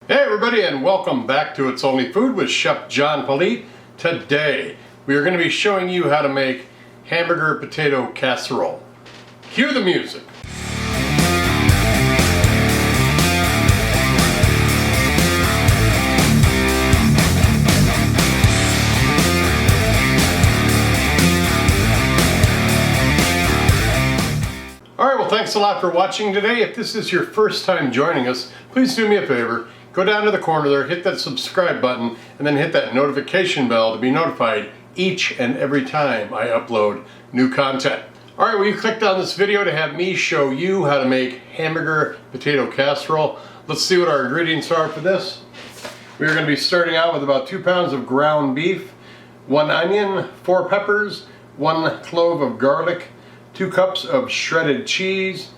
Hey everybody, and welcome back to It's Only Food with Chef John Politte. Today we are going to be showing you how to make hamburger potato casserole. Cue the music. Alright, well thanks a lot for watching today. If this is your first time joining us, please do me a favor. Go down to the corner there, hit that subscribe button, and then hit that notification bell to be notified each and every time I upload new content. Alright, well you clicked on this video to have me show you how to make hamburger potato casserole. Let's see what our ingredients are for this. We're going to be starting out with about 2 pounds of ground beef, 1 onion, 4 peppers, 1 clove of garlic, 2 cups of shredded cheese,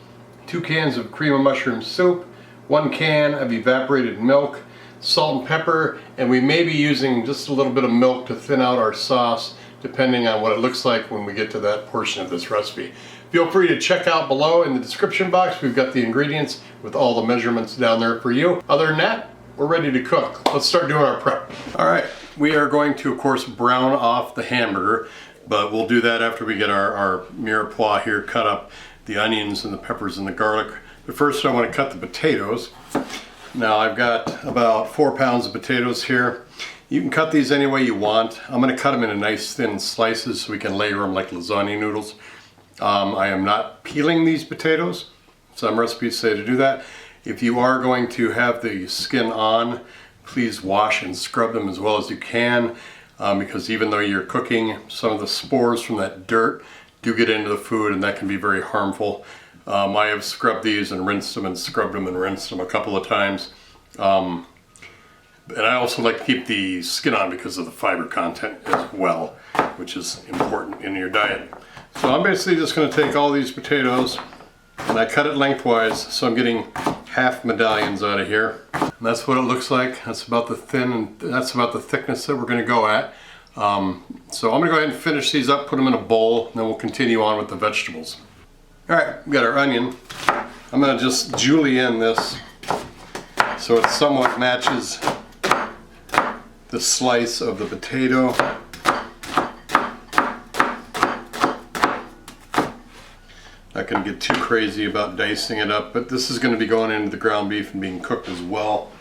2 cans of cream of mushroom soup, 1 can of evaporated milk, salt and pepper, and we may be using just a little bit of milk to thin out our sauce depending on what it looks like when we get to that portion of this recipe. Feel free to check out below in the description box. We've got the ingredients with all the measurements down there for you. Other than that, we're ready to cook. Let's start doing our prep. Alright, we are going to of course brown off the hamburger, but we'll do that after we get our mirepoix here, cut up the onions and the peppers and the garlic. But first I want to cut the potatoes. Now I've got about 4 pounds of potatoes here. You can cut these any way you want. I'm going to cut them into nice thin slices so we can layer them like lasagna noodles. I am not peeling these potatoes. Some recipes say to do that. If you are going to have the skin on, please wash and scrub them as well as you can, because even though you're cooking, some of the spores from that dirt do get into the food and that can be very harmful. I have scrubbed these and rinsed them and scrubbed them and rinsed them a couple of times. And I also like to keep the skin on because of the fiber content as well, which is important in your diet. So I'm basically just going to take all these potatoes and I cut it lengthwise, so I'm getting half medallions out of here. And that's what it looks like. That's about the thickness that we're going to go at. So I'm going to go ahead and finish these up, put them in a bowl, and then we'll continue on with the vegetables. Alright, we got our onion. I'm going to just julienne this so it somewhat matches the slice of the potato. Not going to get too crazy about dicing it up, but this is going to be going into the ground beef and being cooked as well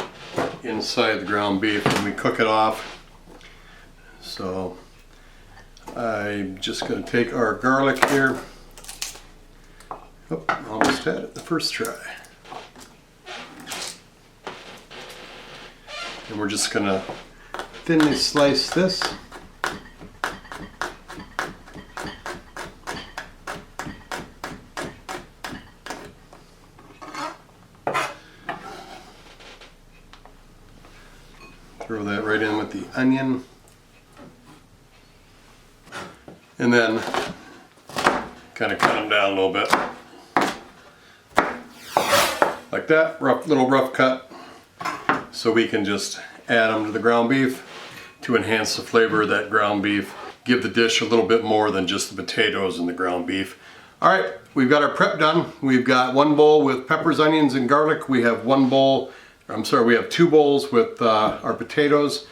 inside the ground beef when we cook it off. So I'm just going to take our garlic here. Oh, almost had it the first try. And we're just going to thinly slice this. Throw that right in with the onion. And then kind of cut them down a little bit. Like that, little rough cut, so we can just add them to the ground beef to enhance the flavor of that ground beef, give the dish a little bit more than just the potatoes and the ground beef. Alright, we've got our prep done. We've got 1 bowl with peppers, onions, and garlic. We have 2 bowls with our potatoes,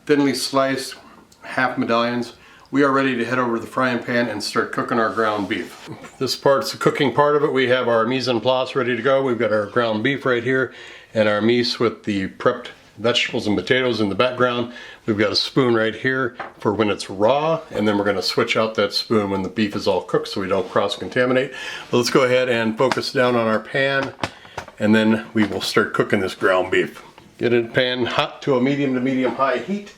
thinly sliced, half medallions. We are ready to head over to the frying pan and start cooking our ground beef. This part's the cooking part of it. We have our mise en place ready to go. We've got our ground beef right here and our mise with the prepped vegetables and potatoes in the background. We've got a spoon right here for when it's raw, and then we're going to switch out that spoon when the beef is all cooked so we don't cross-contaminate. But let's go ahead and focus down on our pan, and then we will start cooking this ground beef. Get a pan hot to a medium to medium-high heat.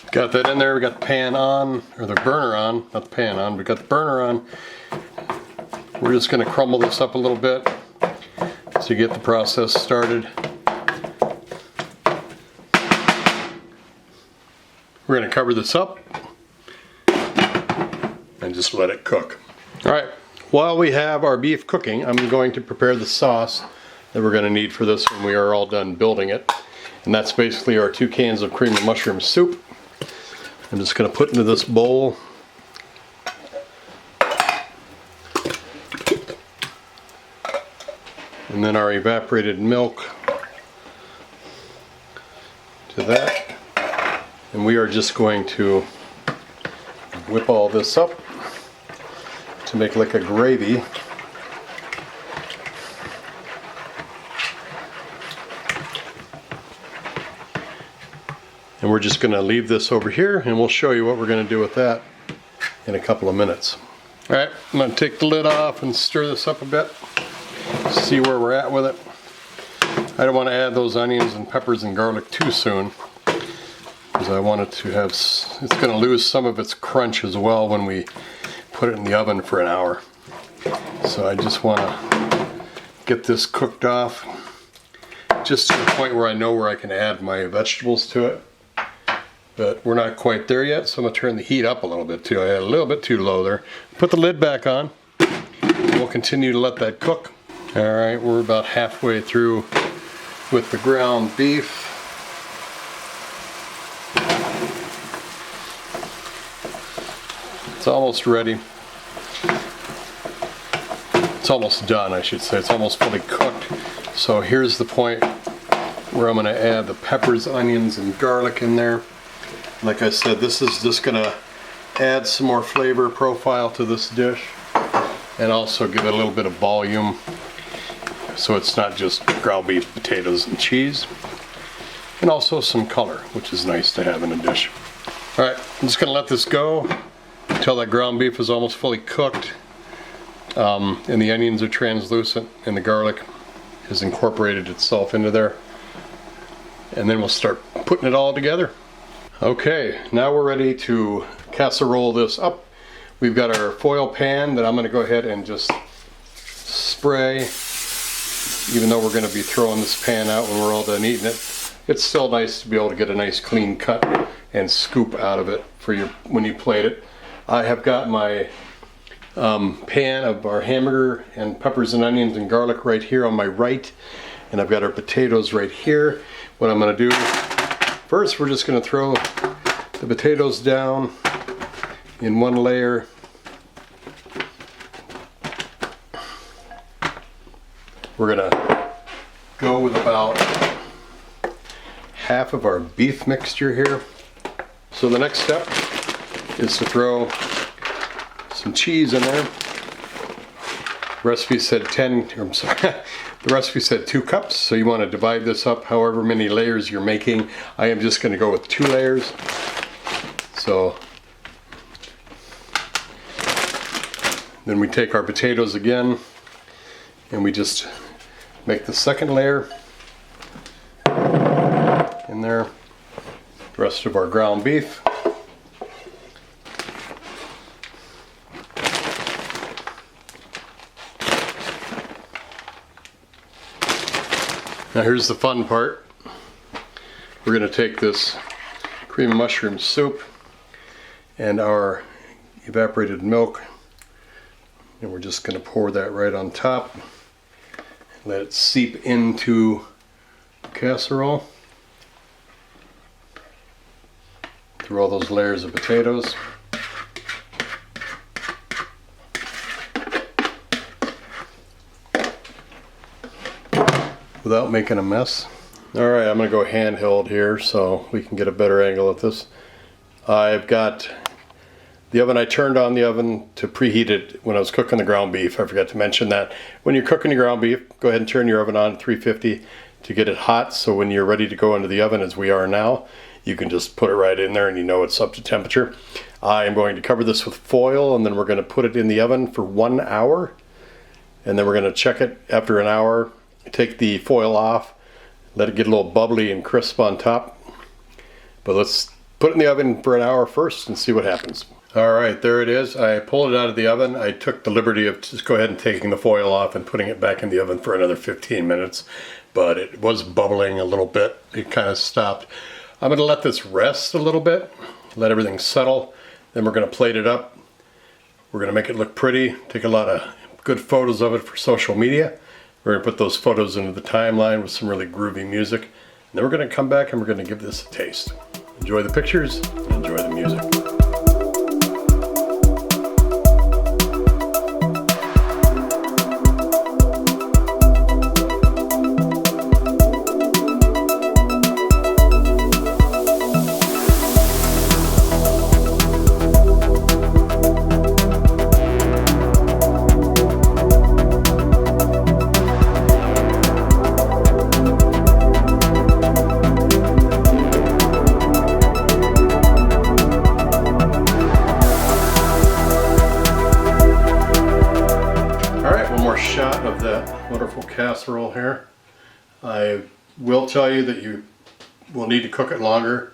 Got that in there, we got the pan on, or the burner on, not the pan on, we got the burner on. We're just going to crumble this up a little bit to get the process started. We're going to cover this up and just let it cook. Alright, while we have our beef cooking, I'm going to prepare the sauce that we're going to need for this when we are all done building it. And that's basically our 2 cans of cream of mushroom soup. I'm just going to put into this bowl. And then our evaporated milk to that. And we are just going to whip all this up to make like a gravy. And we're just going to leave this over here, and we'll show you what we're going to do with that in a couple of minutes. Alright, I'm going to take the lid off and stir this up a bit. See where we're at with it. I don't want to add those onions and peppers and garlic too soon, because I want it to have, it's going to lose some of its crunch as well when we put it in the oven for an hour. So I just want to get this cooked off just to the point where I know where I can add my vegetables to it. But we're not quite there yet, so I'm going to turn the heat up a little bit too. I had a little bit too low there. Put the lid back on. We'll continue to let that cook. Alright, we're about halfway through with the ground beef. It's almost ready. It's almost done, I should say. It's almost fully cooked. So here's the point where I'm going to add the peppers, onions, and garlic in there. Like I said, this is just going to add some more flavor profile to this dish and also give it a little bit of volume so it's not just ground beef, potatoes, and cheese, and also some color, which is nice to have in a dish. Alright, I'm just going to let this go until that ground beef is almost fully cooked and the onions are translucent and the garlic has incorporated itself into there, and then we'll start putting it all together. Okay, now we're ready to casserole this up. We've got our foil pan that I'm going to go ahead and just spray, even though we're going to be throwing this pan out when we're all done eating it. It's still nice to be able to get a nice clean cut and scoop out of it for your when you plate it. I have got my pan of our hamburger and peppers and onions and garlic right here on my right, and I've got our potatoes right here. What I'm going to do first, we're just going to throw the potatoes down in one layer. We're going to go with about half of our beef mixture here. So the next step is to throw some cheese in there. The recipe said the recipe said 2 cups, so you want to divide this up however many layers you're making. I am just going to go with 2 layers. So then we take our potatoes again and we just make the second layer in there. The rest of our ground beef. Now here's the fun part. We're going to take this cream of mushroom soup and our evaporated milk, and we're just going to pour that right on top. Let it seep into the casserole through all those layers of potatoes. Without making a mess. Alright, I'm going to go handheld here so we can get a better angle at this. I've got the oven. I turned on the oven to preheat it when I was cooking the ground beef. I forgot to mention that. When you're cooking your ground beef, go ahead and turn your oven on at 350 to get it hot, so when you're ready to go into the oven, as we are now, you can just put it right in there and you know it's up to temperature. I am going to cover this with foil, and then we're going to put it in the oven for 1 hour, and then we're going to check it after an hour. Take the foil off, let it get a little bubbly and crisp on top. But let's put it in the oven for an hour first and see what happens. Alright, there it is. I pulled it out of the oven. I took the liberty of just go ahead and taking the foil off and putting it back in the oven for another 15 minutes. But it was bubbling a little bit. It kind of stopped. I'm going to let this rest a little bit, let everything settle. Then we're going to plate it up. We're going to make it look pretty, take a lot of good photos of it for social media. We're going to put those photos into the timeline with some really groovy music. And then we're going to come back and we're going to give this a taste. Enjoy the pictures, enjoy the music. that wonderful casserole here. I will tell you that you will need to cook it longer.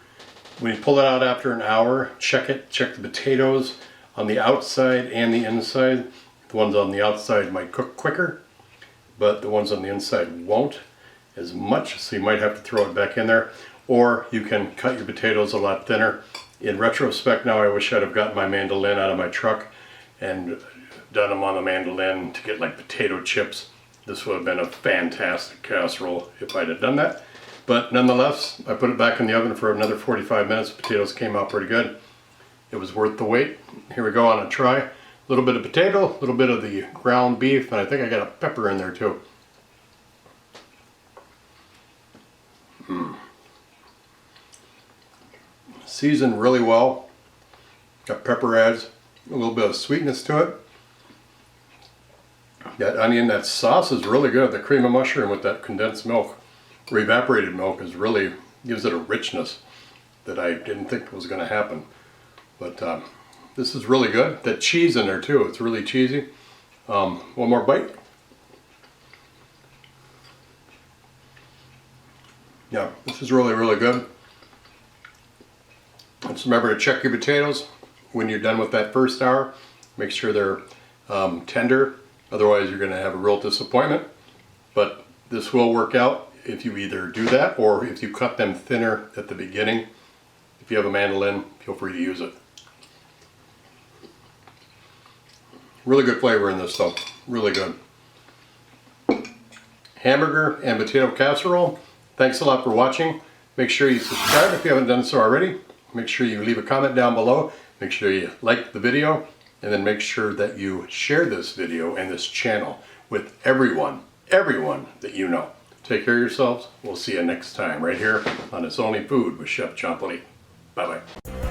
When you pull it out after an hour, check the potatoes on the outside and the inside. The ones on the outside might cook quicker, but the ones on the inside won't as much, so you might have to throw it back in there. Or you can cut your potatoes a lot thinner. In retrospect now, I wish I'd have gotten my mandolin out of my truck and done them on the mandolin to get like potato chips. This would have been a fantastic casserole if I'd have done that. But nonetheless, I put it back in the oven for another 45 minutes. Potatoes came out pretty good. It was worth the wait. Here we go on a try. A little bit of potato, a little bit of the ground beef, and I think I got a pepper in there too. Seasoned really well. Got pepper, adds a little bit of sweetness to it. That onion, that sauce is really good. The cream of mushroom with that condensed milk, or evaporated milk, is really gives it a richness that I didn't think was going to happen. But this is really good. That cheese in there too, it's really cheesy. One more bite. Yeah, this is really, really good. Just remember to check your potatoes when you're done with that first hour. Make sure they're tender, otherwise you're going to have a real disappointment. But this will work out if you either do that or if you cut them thinner at the beginning. If you have a mandolin, feel free to use it. Really good flavor in this though, really good. Hamburger and potato casserole. Thanks a lot for watching. Make sure you subscribe if you haven't done so already. Make sure you leave a comment down below. Make sure you like the video, and then make sure that you share this video and this channel with everyone that you know. Take care of yourselves. We'll see you next time right here on It's Only Food with Chef John Politte. Bye-bye.